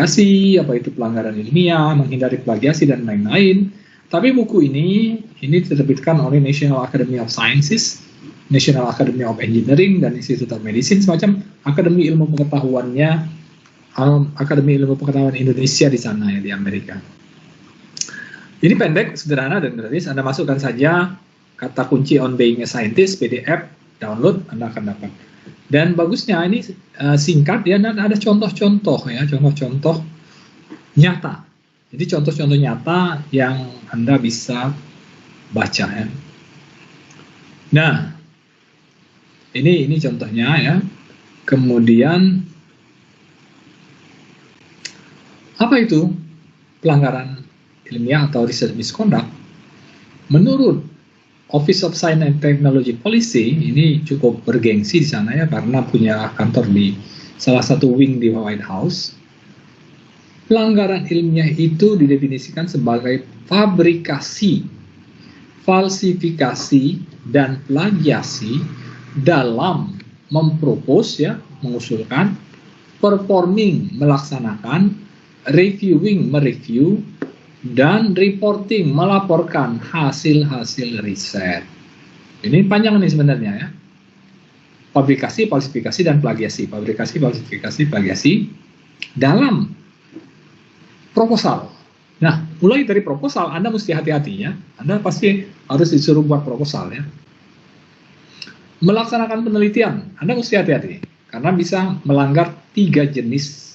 plagiasi, apa itu pelanggaran ilmiah, menghindari plagiasi, dan lain-lain. Tapi buku ini diterbitkan oleh National Academy of Sciences, National Academy of Engineering, dan Institute of Medicine, semacam akademi ilmu pengetahuannya, Akademi Ilmu Pengetahuan Indonesia di sana ya, di Amerika. Ini pendek, sederhana, dan gratis. Anda masukkan saja kata kunci On Being a Scientist, PDF, download, Anda akan dapat. Dan bagusnya ini singkat ya, dan ada contoh-contoh ya, contoh-contoh nyata. Jadi contoh-contoh nyata yang Anda bisa baca ya. Nah, ini contohnya ya. Kemudian apa itu pelanggaran ilmiah atau research misconduct? Menurut Office of Science and Technology Policy, ini cukup bergengsi di sana ya, karena punya kantor di salah satu wing di White House. Pelanggaran ilmiah itu didefinisikan sebagai fabrikasi, falsifikasi, dan plagiasi dalam mempropose ya, mengusulkan, performing, melaksanakan, reviewing, mereview, dan reporting, melaporkan hasil-hasil riset. Ini panjang nih sebenarnya ya. Fabrikasi, falsifikasi, dan plagiasi. Fabrikasi, falsifikasi, plagiasi dalam proposal. Nah, mulai dari proposal, Anda mesti hati-hati ya. Anda pasti harus disuruh buat proposal ya. Melaksanakan penelitian, Anda mesti hati-hati. Karena bisa melanggar 3 jenis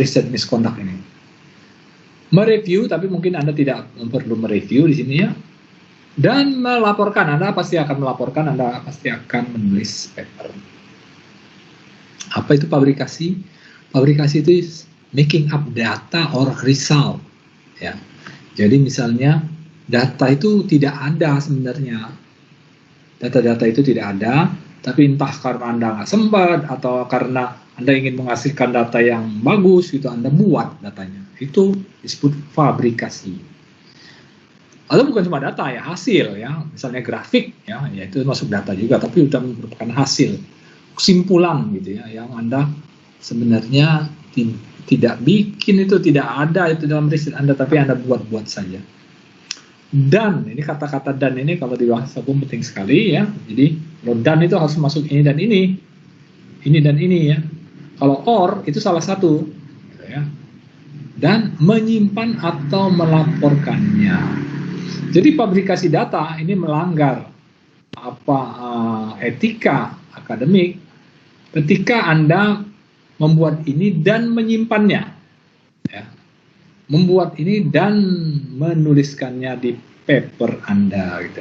riset misconduct ini. Mereview, tapi mungkin Anda tidak perlu mereview di sini ya. Dan melaporkan, Anda pasti akan melaporkan, Anda pasti akan menulis paper. Apa itu fabrikasi? Fabrikasi itu making up data or result. Ya. Jadi misalnya data itu tidak ada sebenarnya. Data-data itu tidak ada, tapi entah karena Anda nggak sempat atau karena Anda ingin menghasilkan data yang bagus, gitu, Anda buat datanya. Itu disebut fabrikasi. Atau bukan cuma data ya, hasil ya, misalnya grafik ya, itu masuk data juga, tapi sudah merupakan hasil, kesimpulan gitu ya, yang Anda sebenarnya tidak bikin, itu tidak ada itu dalam riset Anda, tapi Anda buat-buat saja. Dan ini kata-kata dan ini kalau di bahasa hukum penting sekali ya. Jadi kalau dan itu harus masuk ini dan ini dan ini ya. Kalau or itu salah satu gitu ya. Dan menyimpan atau melaporkannya. Jadi fabrikasi data ini melanggar etika akademik ketika Anda membuat ini dan menyimpannya ya. Membuat ini dan menuliskannya di paper Anda gitu.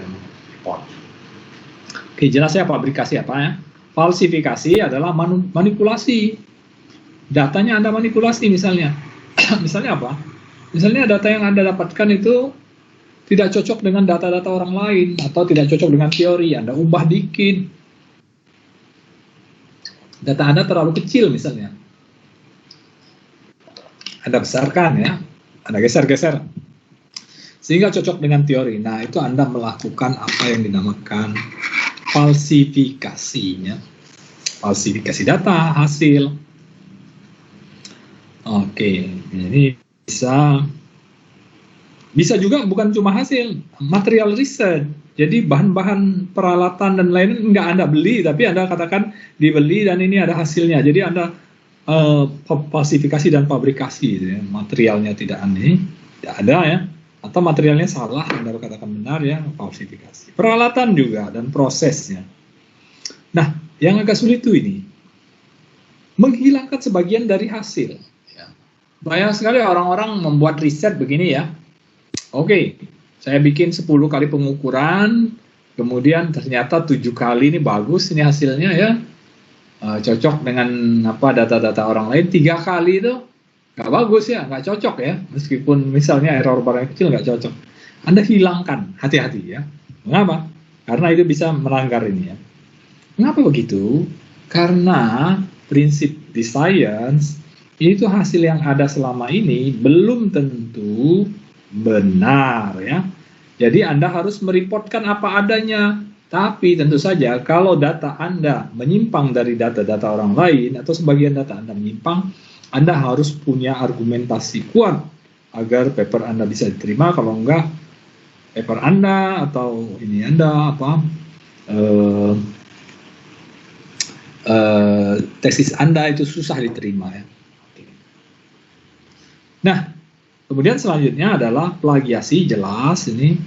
Oke, jelas ya fabrikasi apa ya? Falsifikasi adalah manipulasi. Datanya Anda manipulasi misalnya. Misalnya apa? Misalnya data yang Anda dapatkan itu tidak cocok dengan data-data orang lain atau tidak cocok dengan teori, Anda ubah dikit. Data Anda terlalu kecil misalnya. Anda besarkan ya, Anda geser-geser sehingga cocok dengan teori. Nah, itu Anda melakukan apa yang dinamakan falsifikasinya. Falsifikasi data, hasil. Oke, ini bisa juga bukan cuma hasil, material riset. Jadi bahan-bahan peralatan dan lain nggak Anda beli, tapi Anda katakan dibeli dan ini ada hasilnya. Jadi Anda falsifikasi dan fabrikasi, ya. Materialnya tidak ada ya, atau materialnya salah, Anda katakan benar ya, falsifikasi. Peralatan juga dan prosesnya. Nah, yang agak sulit itu ini menghilangkan sebagian dari hasil. Banyak sekali orang-orang membuat riset begini ya. Oke, saya bikin 10 kali pengukuran, kemudian ternyata 7 kali ini bagus ini hasilnya ya. Cocok dengan data-data orang lain. 3 kali itu nggak bagus ya, nggak cocok ya. Meskipun misalnya error barang kecil nggak cocok. Anda hilangkan, hati-hati ya. Mengapa? Karena itu bisa melanggar ini ya. Mengapa begitu? Karena prinsip di science itu hasil yang ada selama ini belum tentu benar ya. Jadi Anda harus mereportkan apa adanya. Tapi tentu saja kalau data Anda menyimpang dari data-data orang lain atau sebagian data Anda menyimpang, Anda harus punya argumentasi kuat agar paper Anda bisa diterima. Kalau enggak, paper Anda atau ini Anda tesis Anda itu susah diterima ya. Nah, kemudian selanjutnya adalah plagiasi. Jelas ini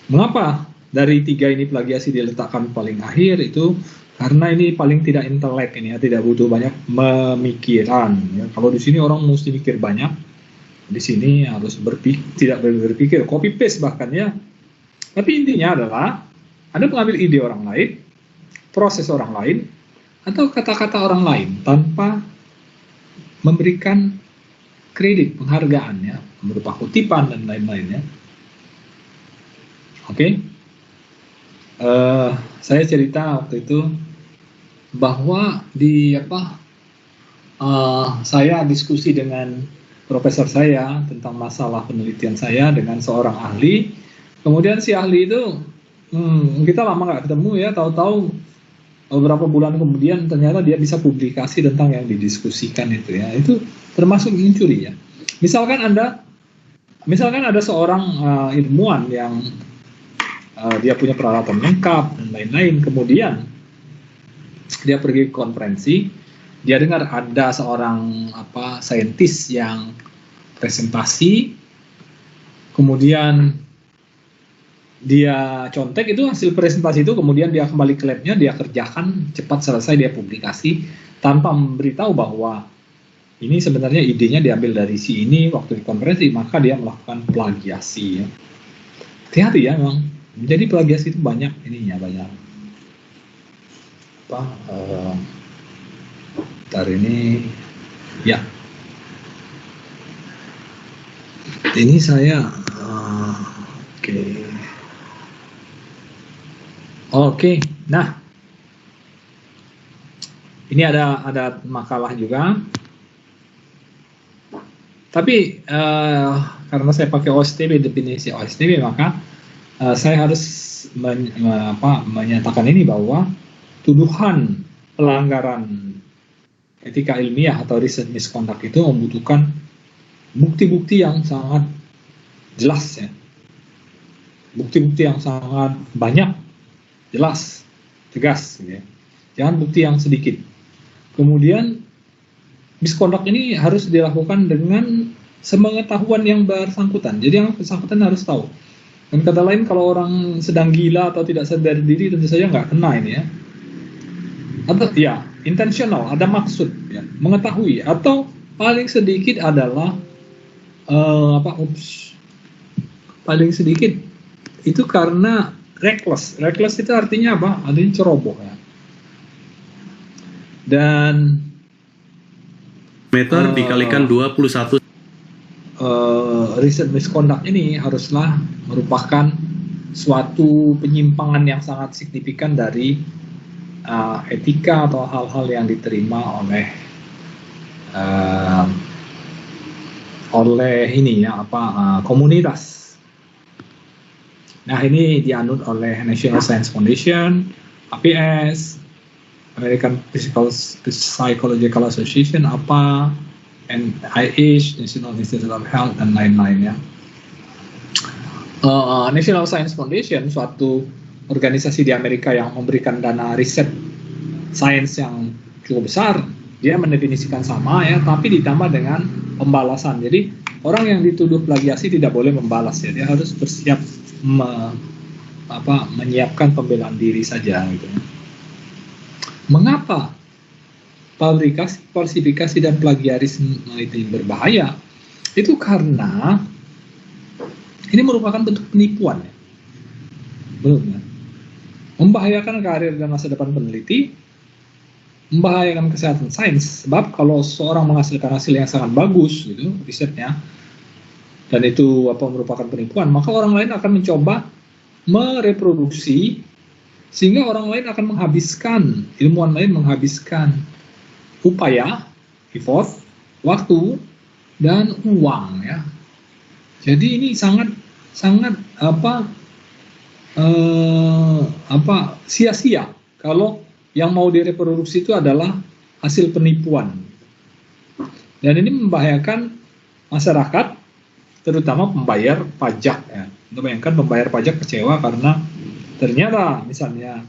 mengapa dari 3 ini plagiasi diletakkan paling akhir, itu karena ini paling tidak intelek ini ya, tidak butuh banyak pemikiran ya. Kalau di sini orang mesti mikir banyak, di sini harus tidak berpikir, copy paste bahkan ya. Tapi intinya adalah Anda mengambil ide orang lain, proses orang lain, atau kata-kata orang lain tanpa memberikan kredit, penghargaan ya, berupa kutipan dan lain-lainnya. Oke. Saya cerita waktu itu bahwa saya diskusi dengan profesor saya tentang masalah penelitian saya dengan seorang ahli. Kemudian si ahli itu kita lama nggak ketemu ya, tahu-tahu beberapa bulan kemudian ternyata dia bisa publikasi tentang yang didiskusikan itu ya. Itu termasuk mencuri ya. Misalkan ada seorang ilmuwan yang dia punya peralatan lengkap dan lain-lain, kemudian dia pergi ke konferensi, dia dengar ada seorang saintis yang presentasi, kemudian dia contek itu hasil presentasi itu, kemudian dia kembali ke labnya, dia kerjakan cepat selesai, dia publikasi tanpa memberitahu bahwa ini sebenarnya idenya diambil dari si ini waktu di konferensi, maka dia melakukan plagiasi ya. Hati-hati ya memang. Jadi plagiasi itu banyak ininya, banyak ntar ini ya. Ini saya Oke. Nah, ini ada makalah juga. Tapi karena saya pakai OSTB, definisi OSTB, maka saya harus menyatakan ini bahwa tuduhan pelanggaran etika ilmiah atau research misconduct itu membutuhkan bukti-bukti yang sangat jelas ya. Bukti-bukti yang sangat banyak, jelas, tegas ya. Jangan bukti yang sedikit. Kemudian misconduct ini harus dilakukan dengan sepengetahuan yang bersangkutan. Jadi yang bersangkutan harus tahu. Dan kata lain, kalau orang sedang gila atau tidak sadar diri, tentu saja nggak kena ini ya. Atau ya, intentional, ada maksud ya, mengetahui, atau paling sedikit adalah paling sedikit itu karena reckless. Reckless itu artinya apa? Artinya ceroboh ya. Dan meter dikalikan 21. Riset misconduct ini haruslah merupakan suatu penyimpangan yang sangat signifikan dari etika atau hal-hal yang diterima oleh ini ya komunitas. Nah, ini dianut oleh National Science Foundation, APS, American Psychological Association, NIH, National Institute of Health, dan lain-lain ya. National Science Foundation, suatu organisasi di Amerika yang memberikan dana riset sains yang cukup besar, dia mendefinisikan sama ya, tapi ditambah dengan pembalasan. Jadi orang yang dituduh plagiasi tidak boleh membalas ya, dia harus bersiap menyiapkan pembelaan diri saja gitu. Mengapa falsifikasi dan plagiarisme itu berbahaya? Itu karena ini merupakan bentuk penipuan ya. Belum ya? Membahayakan karir dan masa depan peneliti, membahayakan kesehatan sains. Sebab kalau seorang menghasilkan hasil yang sangat bagus gitu risetnya, dan itu merupakan penipuan, maka orang lain akan mencoba mereproduksi, sehingga orang lain akan menghabiskan, ilmuwan lain menghabiskan upaya, effort, waktu, dan uang ya. Jadi ini sangat sia-sia kalau yang mau direproduksi itu adalah hasil penipuan. Dan ini membahayakan masyarakat, terutama pembayar pajak ya. Bayangkan pembayar pajak kecewa karena ternyata misalnya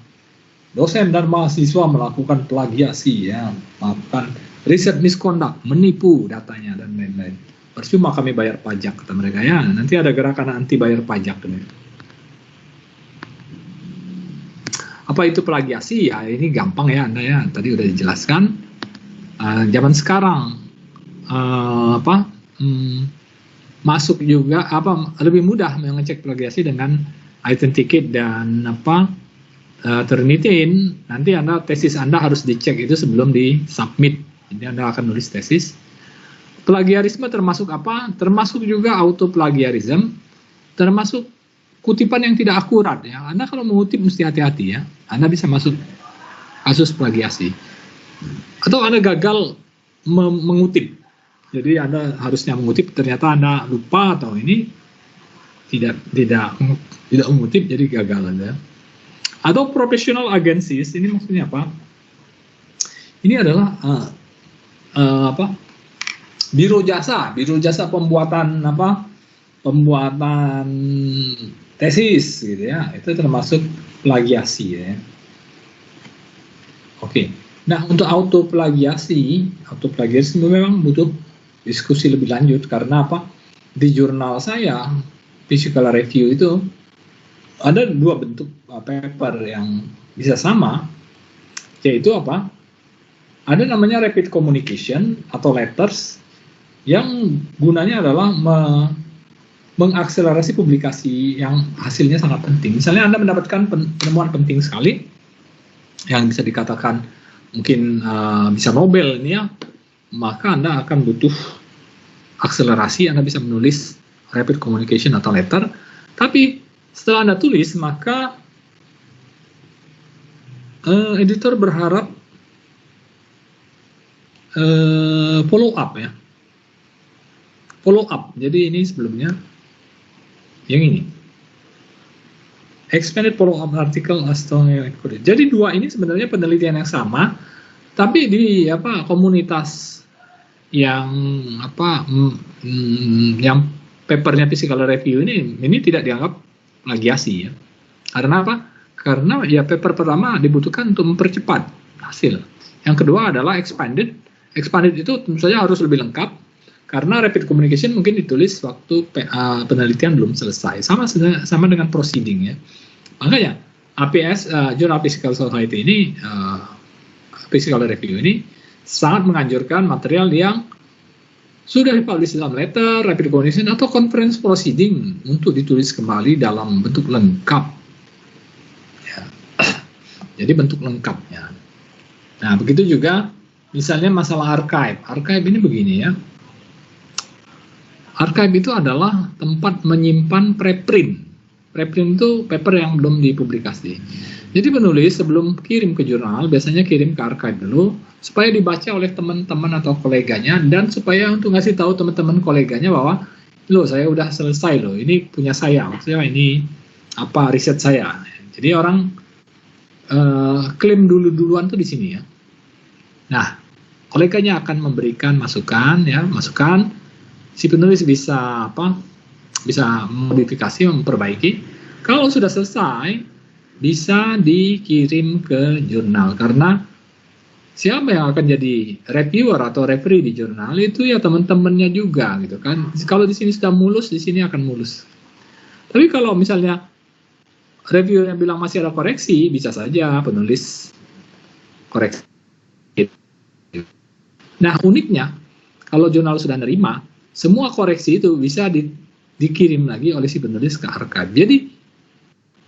dosen dan mahasiswa melakukan plagiasi ya, melakukan riset misconduct, menipu datanya dan lain-lain. Percuma kami bayar pajak, kata mereka ya. Nanti ada gerakan anti bayar pajak. Apa itu plagiasi? Ya, ini gampang ya Anda ya. Tadi udah dijelaskan. Zaman sekarang masuk juga lebih mudah mengecek plagiasi dengan Authenticate dan Turnitin. Nanti tesis Anda harus dicek itu sebelum di submit. Jadi Anda akan nulis tesis. Plagiarisme termasuk apa? Termasuk juga autoplagiarism, termasuk kutipan yang tidak akurat ya. Anda kalau mengutip mesti hati-hati ya. Anda bisa masuk kasus plagiasi. Atau Anda gagal mengutip. Jadi Anda harusnya mengutip, ternyata Anda lupa atau ini tidak mengutip, jadi gagal Anda. Atau professional agencies, ini maksudnya apa? Ini adalah biro jasa pembuatan tesis gitu ya. Itu termasuk plagiasi ya. Oke. Nah, untuk autoplagiasi memang butuh diskusi lebih lanjut karena apa? Di jurnal saya, Physical Review itu ada dua bentuk paper yang bisa sama, yaitu apa? Ada namanya rapid communication atau letters yang gunanya adalah mengakselerasi publikasi yang hasilnya sangat penting. Misalnya Anda mendapatkan penemuan penting sekali yang bisa dikatakan mungkin bisa Nobel ini ya, maka Anda akan butuh akselerasi. Anda bisa menulis rapid communication atau letter, tapi setelah Anda tulis maka editor berharap follow up ya. Follow up. Jadi ini sebelumnya yang ini. Expanded follow up article as recorded. Jadi dua ini sebenarnya penelitian yang sama, tapi di komunitas yang yang papernya Physical Review ini tidak dianggap plagiasi ya. Karena apa? Karena ya paper pertama dibutuhkan untuk mempercepat hasil. Yang kedua adalah expanded. Expanded itu tentu saja harus lebih lengkap. Karena rapid communication mungkin ditulis waktu penelitian belum selesai, sama dengan proceeding ya. Makanya APS Journal Physical Society ini, Physical Review ini sangat menganjurkan material yang sudah dipublish dalam letter, rapid communication atau conference proceeding untuk ditulis kembali dalam bentuk lengkap. Ya. Jadi bentuk lengkapnya. Nah begitu juga misalnya masalah archive. Archive ini begini ya. Archive itu adalah tempat menyimpan preprint. Preprint itu paper yang belum dipublikasi. Jadi penulis sebelum kirim ke jurnal, biasanya kirim ke archive dulu, supaya dibaca oleh teman-teman atau koleganya, dan supaya untuk ngasih tahu teman-teman koleganya bahwa, loh saya udah selesai loh, ini punya saya, maksudnya ini riset saya. Jadi orang klaim duluan tuh di sini ya. Nah, koleganya akan memberikan masukan, si penulis bisa modifikasi, memperbaiki. Kalau sudah selesai, bisa dikirim ke jurnal. Karena siapa yang akan jadi reviewer atau referee di jurnal itu ya teman-temannya juga gitu kan. Kalau di sini sudah mulus, di sini akan mulus. Tapi kalau misalnya reviewer yang bilang masih ada koreksi, bisa saja penulis koreksi. Nah uniknya, kalau jurnal sudah nerima, semua koreksi itu bisa dikirim lagi oleh si penulis ke archive. Jadi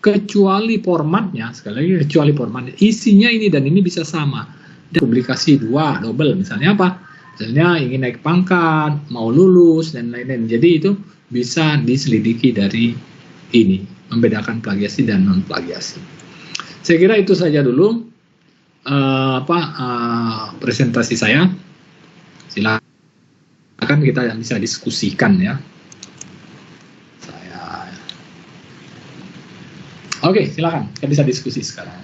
kecuali formatnya, sekali lagi kecuali formatnya, isinya ini dan ini bisa sama. Dan publikasi double, misalnya apa? Misalnya ingin naik pangkat, mau lulus dan lain-lain. Jadi itu bisa diselidiki dari ini, membedakan plagiasi dan non plagiasi. Saya kira itu saja dulu presentasi saya. Silakan kita bisa diskusikan ya. Oke, silakan. Kita bisa diskusi sekarang.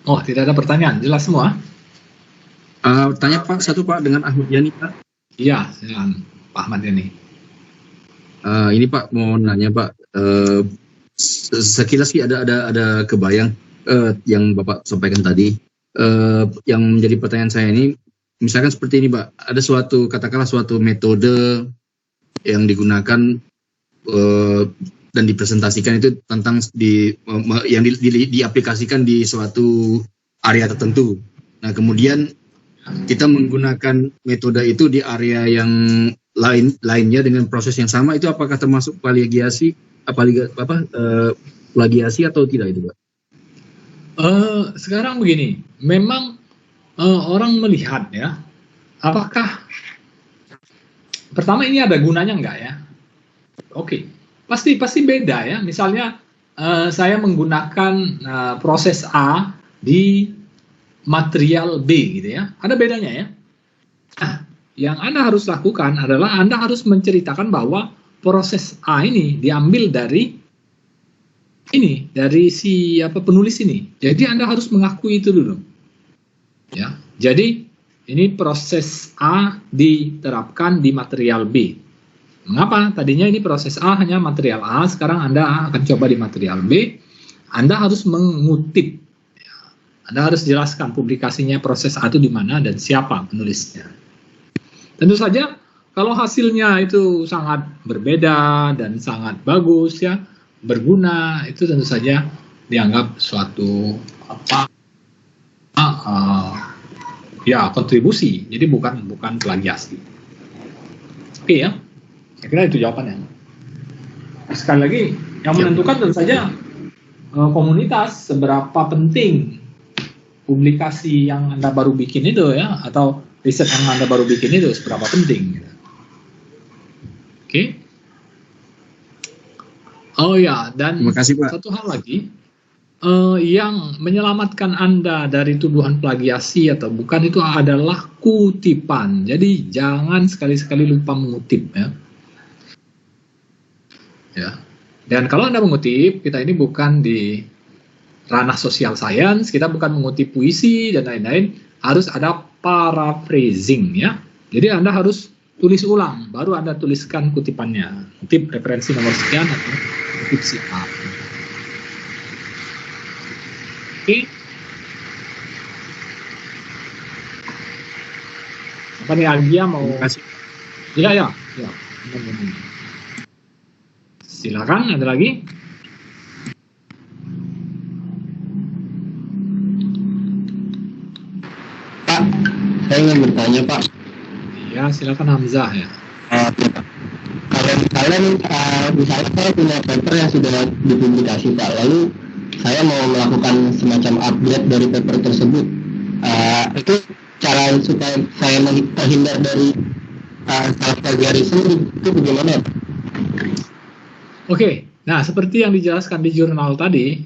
Oh, tidak ada pertanyaan, jelas semua? Tanya Pak, satu Pak, dengan Ahmad Yani Pak. Iya, silakan Pak Ahmad Yani. Ini Pak, mau nanya Pak, sekilas sih ada kebayang yang Bapak sampaikan tadi. Yang menjadi pertanyaan saya ini, misalkan seperti ini Pak, ada katakanlah suatu metode yang digunakan dan dipresentasikan itu tentang yang diaplikasikan di suatu area tertentu. Nah, kemudian kita menggunakan metode itu di area yang lainnya dengan proses yang sama, itu apakah termasuk plagiasi atau tidak itu Pak? Sekarang begini, memang orang melihat ya, apakah pertama ini ada gunanya enggak ya? Oke, pasti beda ya. Misalnya saya menggunakan proses A di material B gitu ya, ada bedanya ya. Nah, yang Anda harus lakukan adalah Anda harus menceritakan bahwa proses A ini diambil dari si penulis ini. Jadi Anda harus mengakui itu dulu. Ya. Jadi ini proses A diterapkan di material B. Mengapa? Tadinya ini proses A hanya material A, sekarang Anda akan coba di material B. Anda harus mengutip. Anda harus jelaskan publikasinya proses A itu di mana dan siapa penulisnya. Tentu saja kalau hasilnya itu sangat berbeda dan sangat bagus ya, berguna, itu tentu saja dianggap suatu kontribusi. Jadi bukan plagiasi. Oke ya. Saya kira itu jawabannya. Sekali lagi, yang menentukan tentu saja komunitas, seberapa penting publikasi yang Anda baru bikin itu ya, atau riset yang Anda baru bikin itu seberapa penting. Oke. Oh ya, dan satu hal lagi, yang menyelamatkan Anda dari tuduhan plagiasi atau bukan itu adalah kutipan. Jadi jangan sekali-sekali lupa mengutip ya. Ya. Dan kalau Anda mengutip, kita ini bukan di ranah social science, kita bukan mengutip puisi dan lain-lain, harus ada paraphrasing ya. Jadi Anda harus tulis ulang, baru Anda tuliskan kutipannya. Kutip referensi nomor sekian atau kutip si A. Oke. Apa nih Algia mau? Ya. Silakan, ada lagi? Pak, saya ingin bertanya Pak. Ya, silakan Hamzah ya. Kalau misalnya misalnya saya punya paper yang sudah dipublikasi Pak, lalu saya mau melakukan semacam upgrade dari paper tersebut, itu cara supaya saya terhindar dari salah plagiarisme itu bagaimana Pak? Oke, nah seperti yang dijelaskan di jurnal tadi,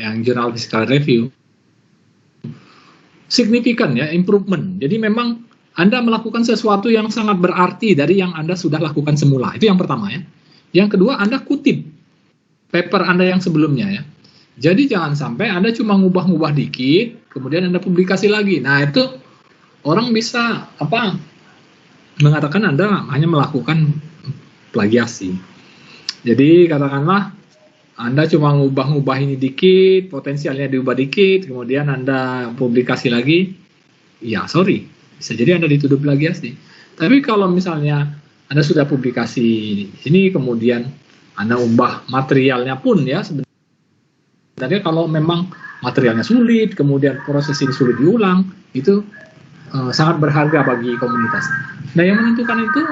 yang jurnal Physical Review, signifikan ya, improvement. Jadi memang Anda melakukan sesuatu yang sangat berarti dari yang Anda sudah lakukan semula. Itu yang pertama ya. Yang kedua, Anda kutip paper Anda yang sebelumnya ya. Jadi jangan sampai Anda cuma ngubah-ngubah dikit, kemudian Anda publikasi lagi. Nah itu orang bisa mengatakan Anda hanya melakukan plagiasi. Jadi katakanlah Anda cuma ngubah-ngubah ini dikit, potensialnya diubah dikit, kemudian Anda publikasi lagi, ya sorry, bisa jadi Anda dituduh plagiasi. Tapi kalau misalnya Anda sudah publikasi ini, kemudian Anda ubah materialnya pun ya, sebenarnya kalau memang materialnya sulit, kemudian proses ini sulit diulang, itu sangat berharga bagi komunitas. Nah yang menentukan itu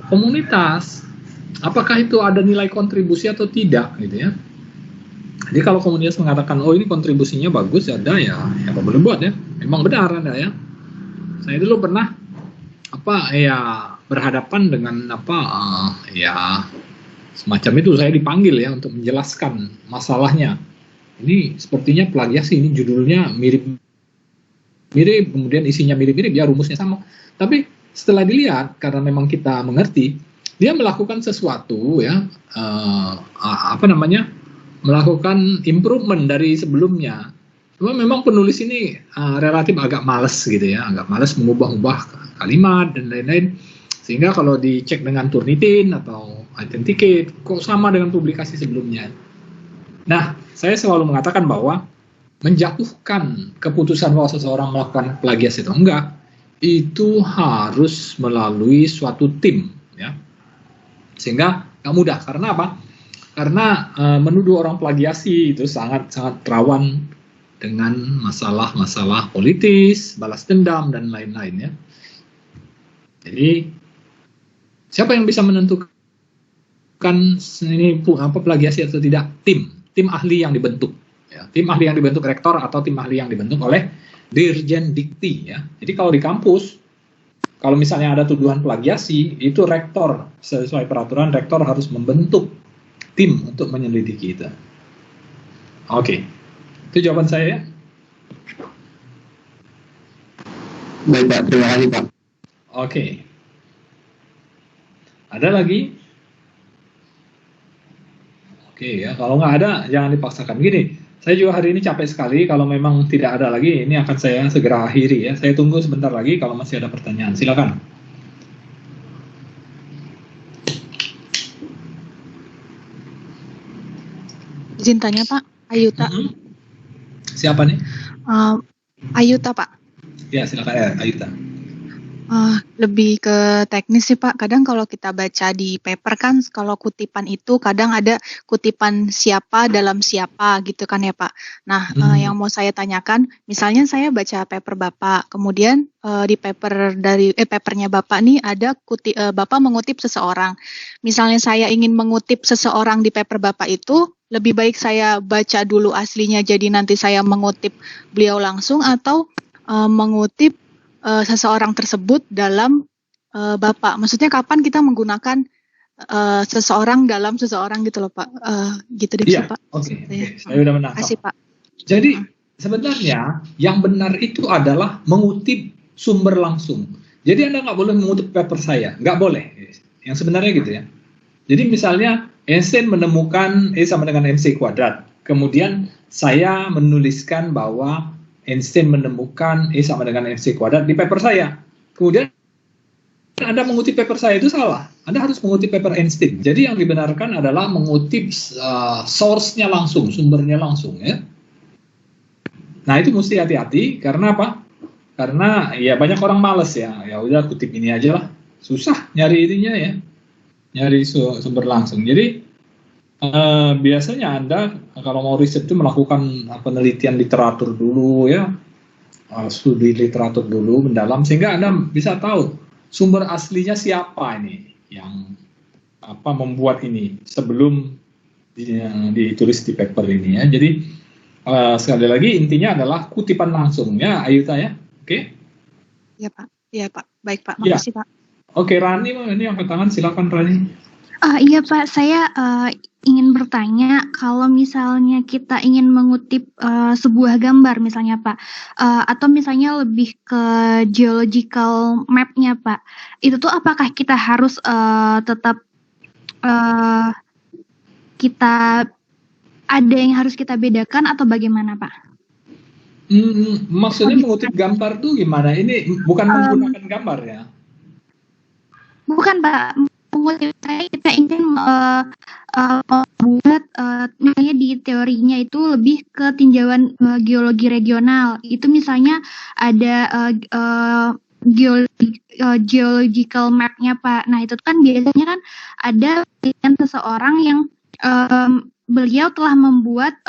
komunitas. Apakah itu ada nilai kontribusi atau tidak gitu ya. Jadi kalau komunitas mengatakan oh ini kontribusinya bagus ya ada ya apa boleh buat ya. Memang benar ada ya. Saya dulu pernah berhadapan dengan semacam itu, saya dipanggil ya untuk menjelaskan masalahnya. Ini sepertinya plagiasi, ini judulnya mirip, kemudian isinya mirip-mirip ya, rumusnya sama. Tapi setelah dilihat karena memang kita mengerti, dia melakukan sesuatu ya, melakukan improvement dari sebelumnya. Cuma memang penulis ini relatif agak males gitu ya, agak males mengubah-ubah kalimat dan lain-lain. Sehingga kalau dicek dengan Turnitin atau Authenticate, kok sama dengan publikasi sebelumnya. Nah, saya selalu mengatakan bahwa menjatuhkan keputusan bahwa seseorang melakukan plagiasi atau enggak, itu harus melalui suatu tim, ya. Sehingga nggak mudah. Karena apa? Karena menuduh orang plagiasi itu sangat-sangat rawan dengan masalah-masalah politis, balas dendam, dan lain-lain, ya. Jadi, siapa yang bisa menentukan ini plagiasi atau tidak? Tim ahli yang dibentuk, ya. Tim ahli yang dibentuk rektor atau tim ahli yang dibentuk oleh Dirjen Dikti, ya. Jadi kalau di kampus, kalau misalnya ada tuduhan plagiasi, itu rektor sesuai peraturan rektor harus membentuk tim untuk menyelidiki itu. Oke, itu jawaban saya, ya. Baik Pak, terima kasih Pak. Oke. Ada lagi? Oke ya, kalau nggak ada jangan dipaksakan. Gini, saya juga hari ini capek sekali. Kalau memang tidak ada lagi, ini akan saya segera akhiri ya. Saya tunggu sebentar lagi kalau masih ada pertanyaan. Silakan. Izin tanya Pak, Ayuta. Siapa nih? Ayuta Pak. Ya silakan ya, Ayuta. Lebih ke teknis sih Pak. Kadang kalau kita baca di paper kan, kalau kutipan itu kadang ada kutipan siapa dalam siapa gitu kan ya Pak. Nah, yang mau saya tanyakan, misalnya saya baca paper Bapak, kemudian di papernya Bapak nih ada Bapak mengutip seseorang. Misalnya saya ingin mengutip seseorang di paper Bapak itu, lebih baik saya baca dulu aslinya, jadi nanti saya mengutip beliau langsung, atau mengutip seseorang tersebut dalam Bapak. Maksudnya kapan kita menggunakan seseorang dalam seseorang gitu loh Pak. Gitu deh ya, Pak. Oke. Saya udah menangkap. Kasih Pak. Jadi sebenarnya yang benar itu adalah mengutip sumber langsung. Jadi Anda nggak boleh mengutip paper saya, nggak boleh. Yang sebenarnya gitu ya. Jadi misalnya Einstein menemukan E sama dengan MC kuadrat. Kemudian saya menuliskan bahwa Einstein menemukan E sama dengan MC kuadrat di paper saya. Kemudian Anda mengutip paper saya itu salah. Anda harus mengutip paper Einstein. Jadi yang dibenarkan adalah mengutip source-nya langsung, sumbernya langsung, ya. Nah, itu mesti hati-hati karena apa? Karena ya banyak orang males ya. Ya udah kutip ini aja lah. Susah nyari ininya ya. Nyari sumber langsung. Jadi biasanya Anda kalau mau riset itu melakukan penelitian literatur dulu ya, studi literatur dulu mendalam sehingga Anda bisa tahu sumber aslinya siapa ini yang membuat ini sebelum ditulis di paper ini ya. Jadi sekali lagi intinya adalah kutipan langsung ya, Ayuta ya. Oke? Iya Pak. Iya Pak. Baik Pak. Makasih Pak. Oke, Rani ini angkat tangan, silakan Rani. Iya Pak, saya ingin bertanya kalau misalnya kita ingin mengutip sebuah gambar misalnya Pak, atau misalnya lebih ke geological map-nya Pak, itu tuh apakah kita harus tetap kita ada yang harus kita bedakan atau bagaimana Pak? Maksudnya mengutip gambar tuh gimana? Ini bukan menggunakan gambar ya? Bukan Pak. Kita ingin membuat misalnya di teorinya itu lebih ke tinjauan geologi regional. Itu misalnya ada geological map-nya Pak. Nah itu kan biasanya kan ada seseorang yang beliau telah membuat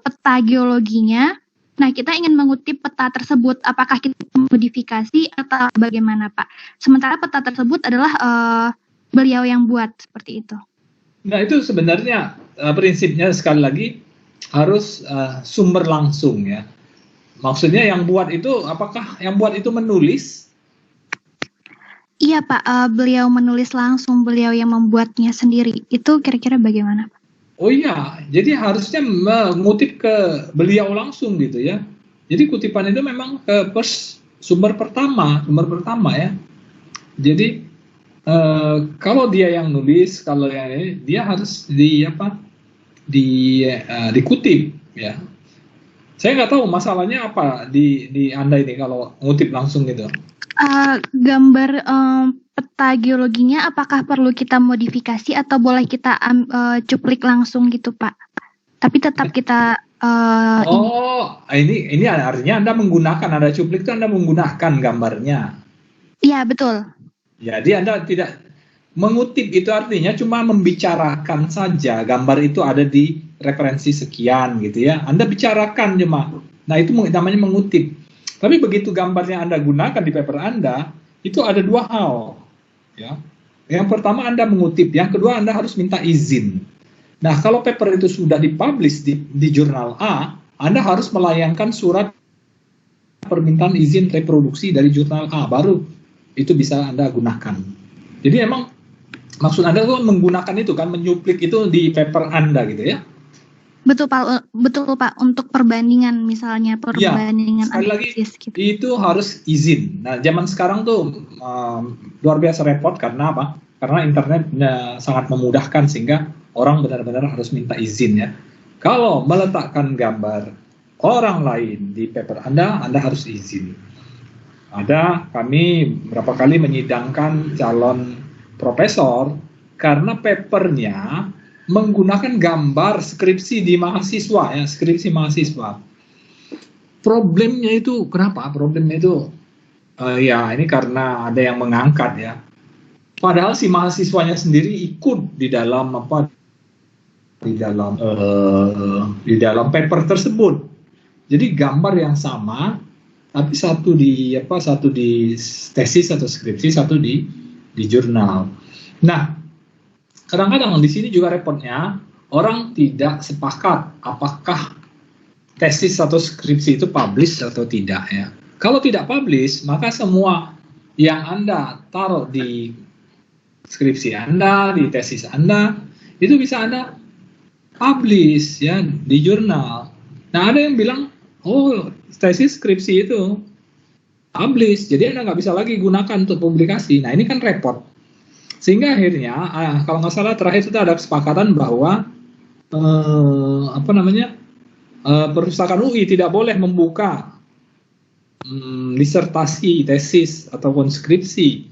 peta geologinya. Nah kita ingin mengutip peta tersebut. Apakah kita modifikasi atau bagaimana Pak? Sementara peta tersebut adalah beliau yang buat, seperti itu. Nah itu sebenarnya prinsipnya sekali lagi harus sumber langsung ya. Maksudnya yang buat itu, apakah yang buat itu menulis? Iya Pak, beliau menulis langsung, beliau yang membuatnya sendiri. Itu kira-kira bagaimana Pak? Oh iya, jadi harusnya mengutip ke beliau langsung gitu ya. Jadi kutipan itu memang ke sumber pertama ya. Jadi kalau dia yang nulis, kalau yang ini, dia harus dikutip ya. Saya nggak tahu masalahnya apa di Anda ini kalau ngutip langsung gitu. Gambar peta geologinya apakah perlu kita modifikasi atau boleh kita cuplik langsung gitu Pak? Tapi tetap kita ini artinya Anda menggunakan, Anda cuplik itu Anda menggunakan gambarnya. Iya betul. Jadi Anda tidak mengutip, itu artinya cuma membicarakan saja. Gambar itu ada di referensi sekian gitu ya. Anda bicarakan cuma. Nah itu namanya mengutip. Tapi begitu gambarnya Anda gunakan di paper Anda, itu ada dua hal. Ya. Yang pertama Anda mengutip, yang kedua Anda harus minta izin. Nah kalau paper itu sudah dipublish di jurnal A, Anda harus melayangkan surat permintaan izin reproduksi dari jurnal A, baru itu bisa Anda gunakan. Jadi emang maksud Anda itu menggunakan itu kan, menyuplik itu di paper Anda gitu ya? Betul Pak, untuk perbandingan misalnya, perbandingan sekali lagi gitu. Itu harus izin. Nah zaman sekarang tuh luar biasa repot, karena apa? Karena internet sangat memudahkan sehingga orang benar-benar harus minta izin ya. Kalau meletakkan gambar orang lain di paper Anda harus izin. Kami berapa kali menyidangkan calon profesor karena papernya menggunakan gambar skripsi di mahasiswa ya, skripsi mahasiswa. Problemnya itu kenapa? Problemnya itu ya ini karena ada yang mengangkat ya. Padahal si mahasiswanya sendiri ikut di dalam di dalam paper tersebut. Jadi gambar yang sama, tapi satu di tesis atau skripsi, satu di jurnal. Nah, kadang-kadang di sini juga repotnya orang tidak sepakat apakah tesis atau skripsi itu publish atau tidak ya. Kalau tidak publish, maka semua yang Anda taruh di skripsi Anda, di tesis Anda, itu bisa Anda publish ya di jurnal. Nah, ada yang bilang, oh tesis skripsi itu publish, jadi Anda nggak bisa lagi gunakan untuk publikasi. Nah, ini kan repot. Sehingga akhirnya, kalau nggak salah terakhir itu ada kesepakatan bahwa perpustakaan UI tidak boleh membuka disertasi, tesis ataupun skripsi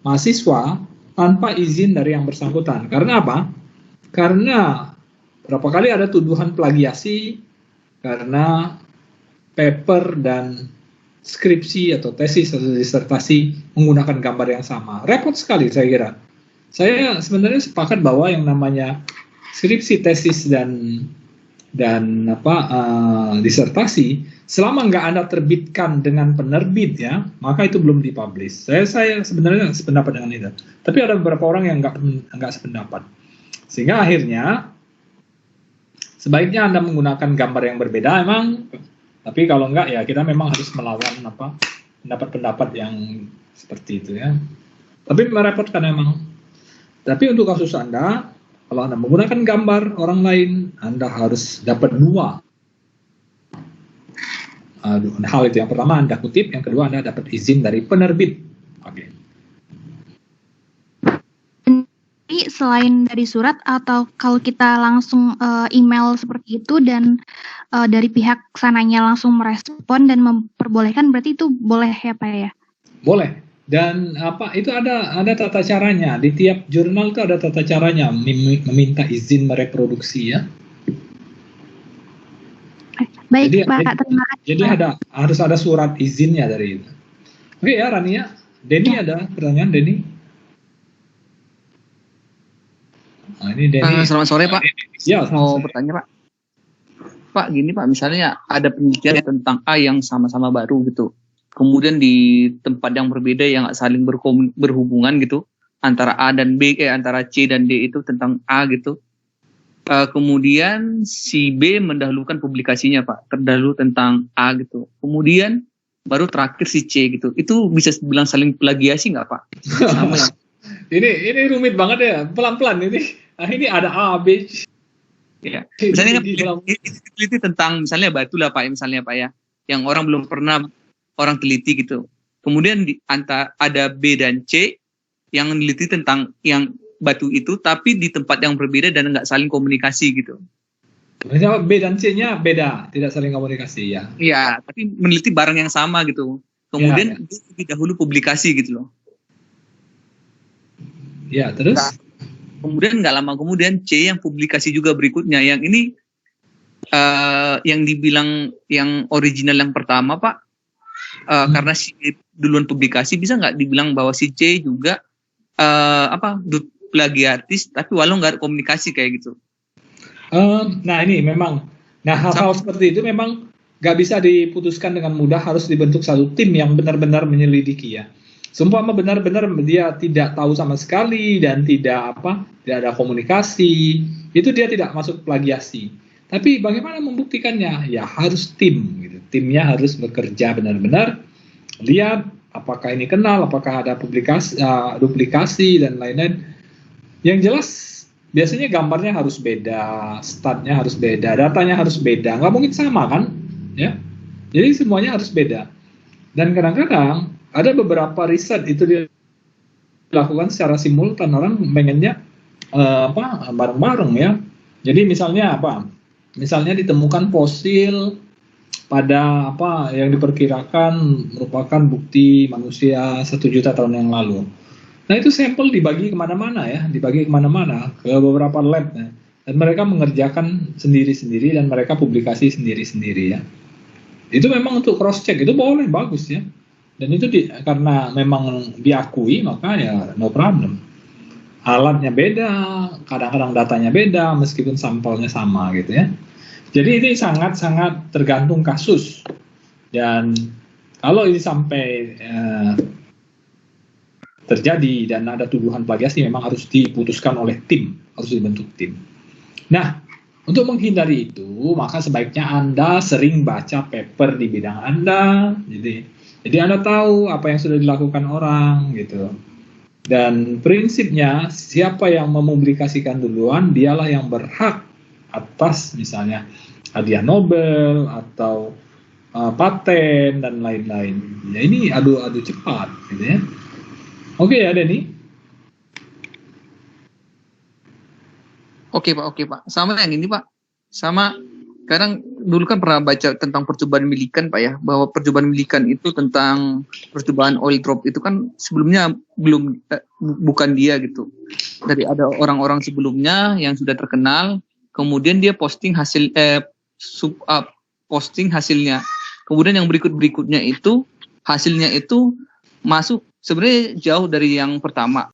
mahasiswa tanpa izin dari yang bersangkutan. Karena apa? Karena berapa kali ada tuduhan plagiasi karena paper dan skripsi atau tesis atau disertasi menggunakan gambar yang sama. Repot sekali saya kira. Saya sebenarnya sepakat bahwa yang namanya skripsi, tesis dan disertasi, selama nggak Anda terbitkan dengan penerbit ya, maka itu belum dipublish. Saya sebenarnya sependapat dengan itu. Tapi ada beberapa orang yang nggak sependapat. Sehingga akhirnya sebaiknya Anda menggunakan gambar yang berbeda emang, tapi kalau enggak ya kita memang harus melawan pendapat-pendapat yang seperti itu ya. Tapi merepotkan emang. Tapi untuk kasus Anda, kalau Anda menggunakan gambar orang lain, Anda harus dapat dua hal itu. Yang pertama Anda kutip, yang kedua Anda dapat izin dari penerbit. Oke. Jadi selain dari surat atau kalau kita langsung email seperti itu dan dari pihak sananya langsung merespon dan memperbolehkan, berarti itu boleh ya Pak ya? Boleh. Dan itu ada tata caranya. Di tiap jurnal itu ada tata caranya meminta izin mereproduksi ya. Baik Pak, terima kasih. Jadi harus ada surat izinnya dari itu. Oke ya Rania. Denny ada pertanyaan Denny? Nah, ini Denny. Selamat sore Pak. Ya, mau bertanya Pak. Pak gini Pak, misalnya ada penelitian tentang A yang sama-sama baru gitu. Kemudian di tempat yang berbeda yang saling berhubungan gitu, antara A dan B, antara C dan D itu tentang A gitu. Kemudian si B mendahulukan publikasinya Pak, terdahulu tentang A gitu. Kemudian baru terakhir si C gitu. Itu bisa bilang saling plagiasi nggak Pak? Sama ya. Ini rumit banget ya, pelan-pelan ini. Ini ada A, B, C. Ya. Misalnya teliti tentang misalnya batu lah Pak, misalnya Pak ya, yang orang belum pernah orang teliti gitu. Kemudian ada B dan C yang meneliti tentang yang batu itu, tapi di tempat yang berbeda dan nggak saling komunikasi gitu. Misalnya B dan C-nya beda, tidak saling komunikasi ya. Iya, tapi meneliti barang yang sama gitu. Kemudian dia lebih dahulu publikasi gitu loh. Ya, terus? Nah, kemudian nggak lama kemudian C yang publikasi juga berikutnya. Yang ini yang dibilang yang original yang pertama Pak, karena si C duluan publikasi, bisa nggak dibilang bahwa si C juga plagiatis, tapi walau nggak ada komunikasi kayak gitu. Nah ini memang, hal-hal seperti itu memang nggak bisa diputuskan dengan mudah, harus dibentuk satu tim yang benar-benar menyelidiki ya. Seumpama benar-benar dia tidak tahu sama sekali dan tidak ada komunikasi, itu dia tidak masuk plagiasi. Tapi bagaimana membuktikannya? Ya harus tim, gitu. Timnya harus bekerja benar-benar, lihat apakah ini kenal, apakah ada duplikasi dan lain-lain. Yang jelas biasanya gambarnya harus beda, statnya harus beda, datanya harus beda, nggak mungkin sama kan, ya. Jadi semuanya harus beda. Dan kadang-kadang ada beberapa riset itu dilakukan secara simultan, orang pengennya bareng-bareng ya. Jadi misalnya Misalnya ditemukan fosil pada yang diperkirakan merupakan bukti manusia 1 juta tahun yang lalu. Nah itu sampel dibagi kemana-mana ya, ke beberapa lab ya. Dan mereka mengerjakan sendiri-sendiri dan mereka publikasi sendiri-sendiri ya. Itu memang untuk cross check itu boleh, bagus ya. Dan itu karena memang diakui, maka ya no problem. Alatnya beda, kadang-kadang datanya beda meskipun sampelnya sama gitu ya. Jadi ini sangat-sangat tergantung kasus. Dan kalau ini sampai terjadi dan ada tuduhan plagiasi, memang harus diputuskan oleh tim, harus dibentuk tim. Nah, untuk menghindari itu, maka sebaiknya Anda sering baca paper di bidang Anda. Jadi Anda tahu apa yang sudah dilakukan orang gitu. Dan prinsipnya siapa yang mempublikasikan duluan, dialah yang berhak atas misalnya hadiah Nobel atau paten dan lain-lain. Ya ini adu cepat gitu ya. Oke ya Denny. Oke Pak. Sama yang ini Pak. Sama kadang dulu kan pernah baca tentang percobaan milikan Pak ya, bahwa percobaan milikan itu tentang percobaan oil drop itu kan sebelumnya bukan dia gitu. Dari ada orang-orang sebelumnya yang sudah terkenal, kemudian dia posting hasilnya. Kemudian yang berikutnya itu hasilnya itu masuk sebenarnya jauh dari yang pertama.